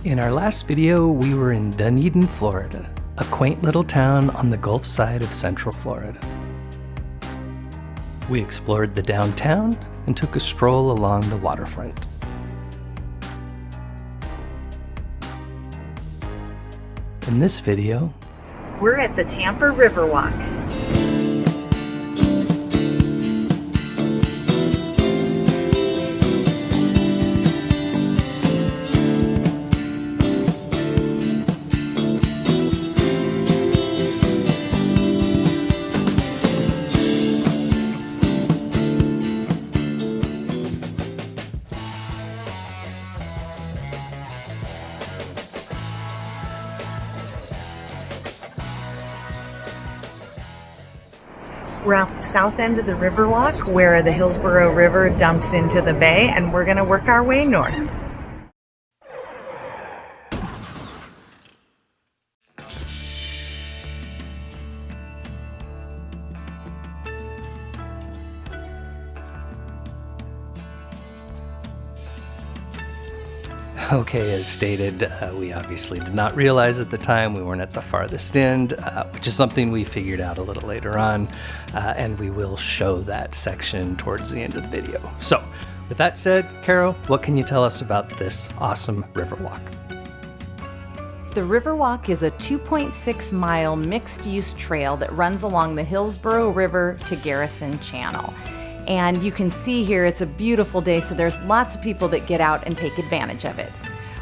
In our last video, we were in Dunedin, Florida, a quaint little town on the Gulf side of Central Florida. We explored the downtown and took a stroll along the waterfront. In this video, we're at the Tampa Riverwalk. We're at the south end of the Riverwalk where the Hillsborough River dumps into the bay, and we're going to work our way north. okay, as stated, we obviously did not realize at the time we weren't at the farthest end, which is something we figured out a little later on, and we will show that section towards the end of the video. So, with that said, Caro, what can you tell us about this awesome Riverwalk? The Riverwalk is a 2.6-mile mixed-use trail that runs along the Hillsborough River to Garrison Channel. And you can see here it's a beautiful day, so there's lots of people that get out and take advantage of it.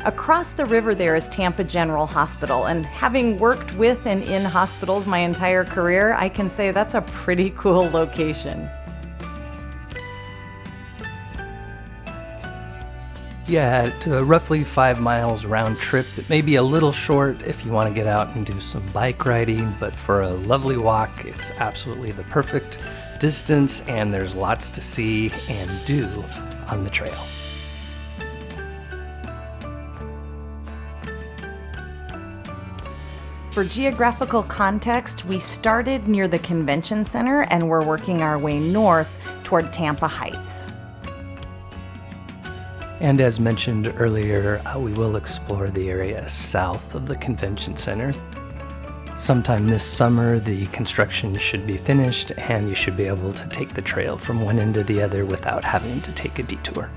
Across the river there is Tampa General Hospital, and having worked with and in hospitals my entire career, I can say that's a pretty cool location. Yeah, at roughly 5 miles round trip. It may be a little short if you want to get out and do some bike riding, but for a lovely walk, it's absolutely the perfect distance, and there's lots to see and do on the trail. For geographical context, we started near the convention center and we're working our way north toward Tampa Heights. And as mentioned earlier, we will explore the area south of the convention center. Sometime this summer, the construction should be finished and you should be able to take the trail from one end to the other without having to take a detour.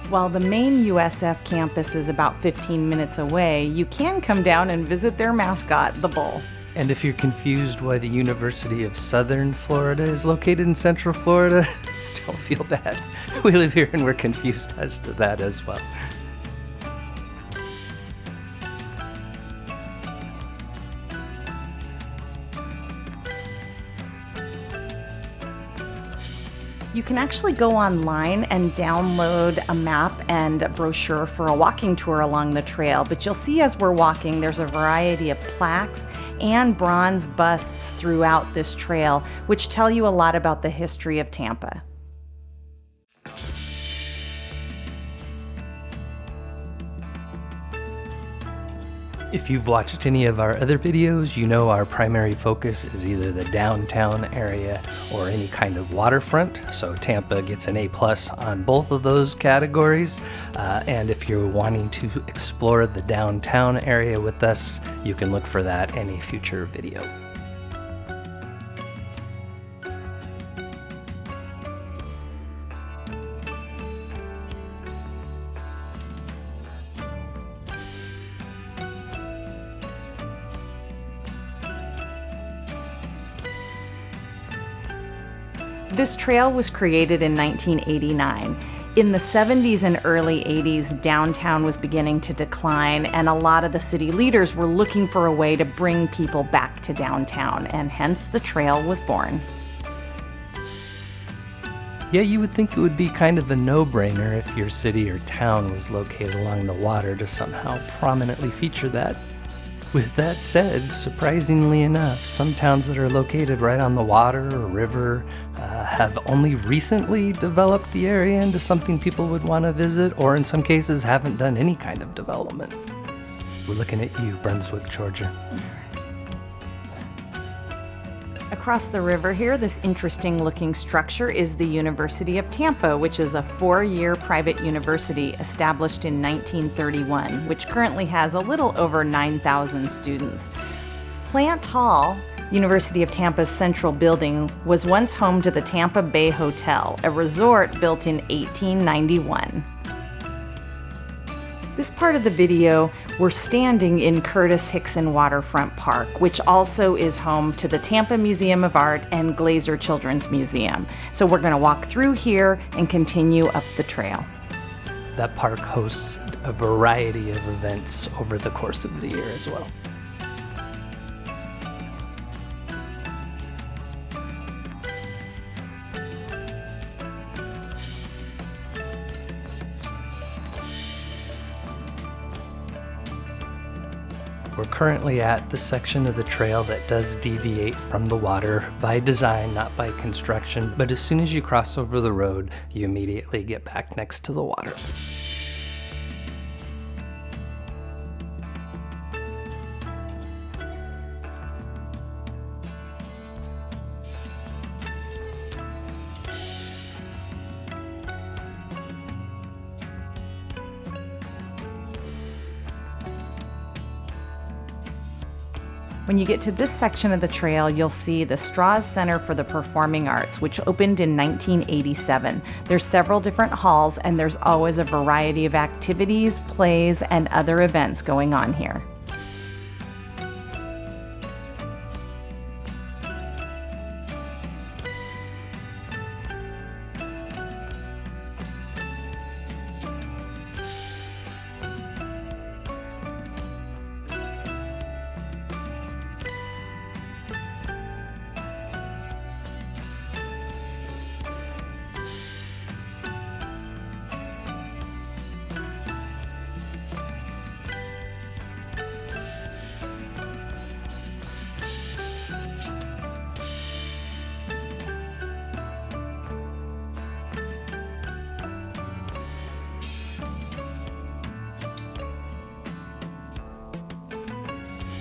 While the main USF campus is about 15 minutes away, you can come down and visit their mascot, the bull. And if you're confused why the University of Southern Florida is located in Central Florida, don't feel bad. We live here and we're confused as to that as well. You can actually go online and download a map and a brochure for a walking tour along the trail, but you'll see as we're walking there's a variety of plaques and bronze busts throughout this trail, which tell you a lot about the history of Tampa. If you've watched any of our other videos, you know our primary focus is either the downtown area or any kind of waterfront. So Tampa gets an A+ on both of those categories. And if you're wanting to explore the downtown area with us, you can look for that in a future video. This trail was created in 1989. In the 70s and early 80s, downtown was beginning to decline, and a lot of the city leaders were looking for a way to bring people back to downtown, and hence the trail was born. Yeah, you would think it would be kind of a no-brainer if your city or town was located along the water to somehow prominently feature that. With that said, surprisingly enough, some towns that are located right on the water or river have only recently developed the area into something people would want to visit, or in some cases haven't done any kind of development. We're looking at you, Brunswick, Georgia. Across the river here, this interesting looking structure is the University of Tampa, which is a 4-year private university established in 1931, which currently has a little over 9,000 students. Plant Hall, University of Tampa's central building, was once home to the Tampa Bay Hotel, a resort built in 1891. This part of the video, we're standing in Curtis Hickson Waterfront Park, which also is home to the Tampa Museum of Art and Glazer Children's Museum. So we're going to walk through here and continue up the trail. That park hosts a variety of events over the course of the year as well. We're currently at the section of the trail that does deviate from the water by design, not by construction, but as soon as you cross over the road, you immediately get back next to the water. When you get to this section of the trail, you'll see the Strauss Center for the Performing Arts, which opened in 1987. There's several different halls, and there's always a variety of activities, plays, and other events going on here.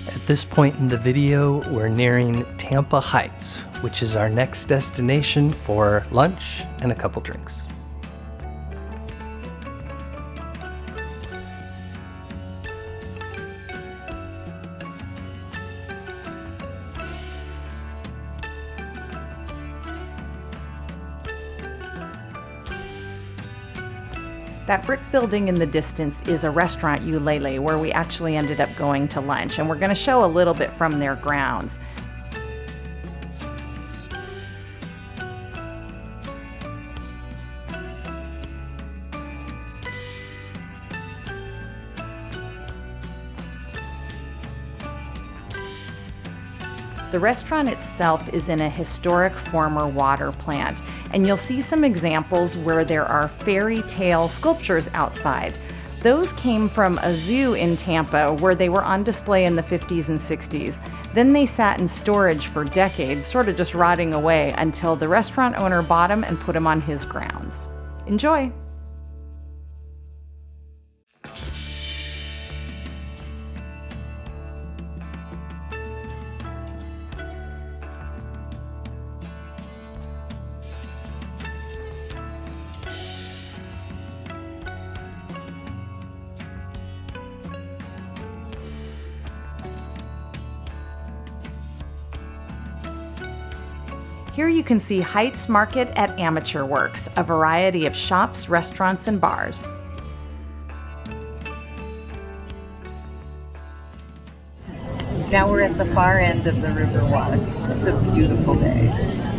At this point in the video, we're nearing Tampa Heights, which is our next destination for lunch and a couple drinks. That brick building in the distance is a restaurant, Ulele, where we actually ended up going to lunch, and we're going to show a little bit from their grounds. The restaurant itself is in a historic former water plant, and you'll see some examples where there are fairy tale sculptures outside. Those came from a zoo in Tampa where they were on display in the 50s and 60s. Then they sat in storage for decades, sort of just rotting away until the restaurant owner bought them and put them on his grounds. Enjoy! Here you can see Heights Market at Amateur Works, a variety of shops, restaurants, and bars. Now we're at the far end of the Riverwalk. It's a beautiful day.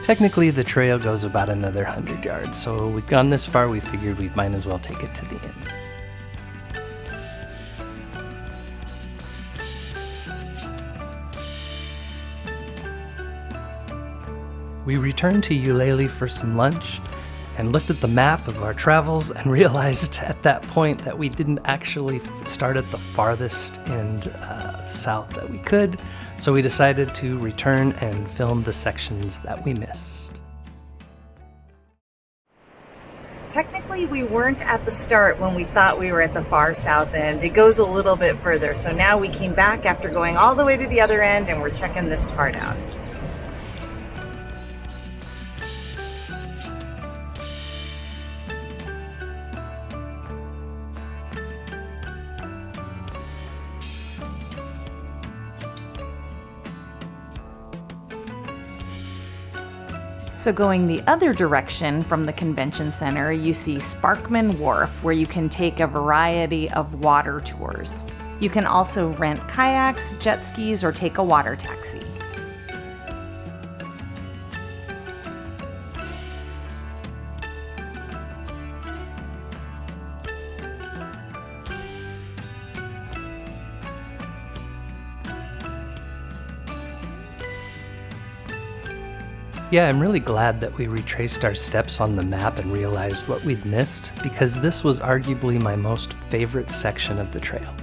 Technically, the trail goes about another 100 yards, so we've gone this far, we figured we might as well take it to the end. We returned to Ulele for some lunch, and looked at the map of our travels and realized at that point that we didn't actually start at the farthest end south that we could, so we decided to return and film the sections that we missed. Technically, we weren't at the start when we thought we were at the far south end. It goes a little bit further, so now we came back after going all the way to the other end and we're checking this part out. So going the other direction from the convention center, you see Sparkman Wharf, where you can take a variety of water tours. You can also rent kayaks, jet skis, or take a water taxi. Yeah, I'm really glad that we retraced our steps on the map and realized what we'd missed, because this was arguably my most favorite section of the trail.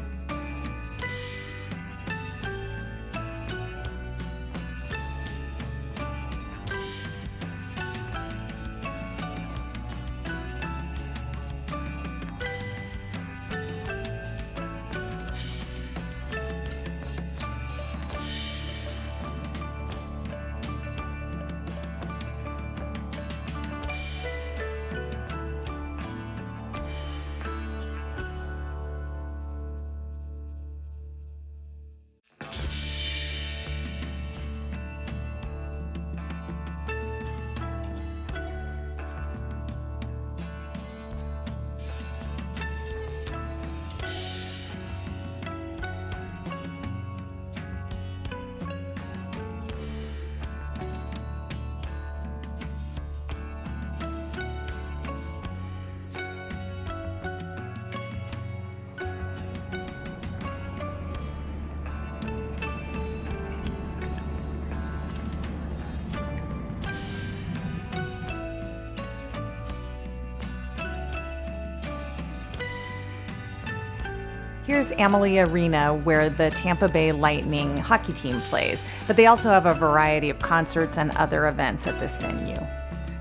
Here's Amalie Arena, where the Tampa Bay Lightning hockey team plays, but they also have a variety of concerts and other events at this venue.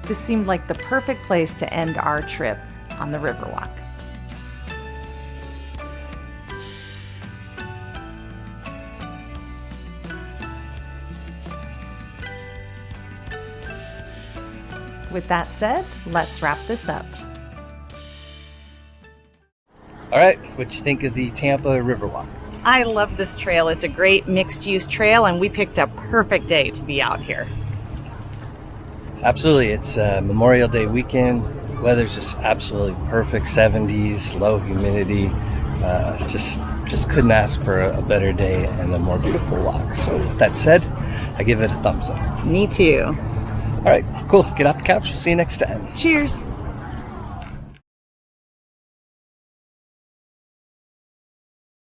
This seemed like the perfect place to end our trip on the Riverwalk. With that said, let's wrap this up. All right, what you think of the Tampa Riverwalk? I love this trail. It's a great mixed-use trail, and we picked a perfect day to be out here. Absolutely, it's Memorial Day weekend. Weather's just absolutely perfect, 70s, low humidity. Just couldn't ask for a better day and a more beautiful walk. So with that said, I give it a thumbs up. Me too. All right, cool. Get off the couch. We'll see you next time. Cheers.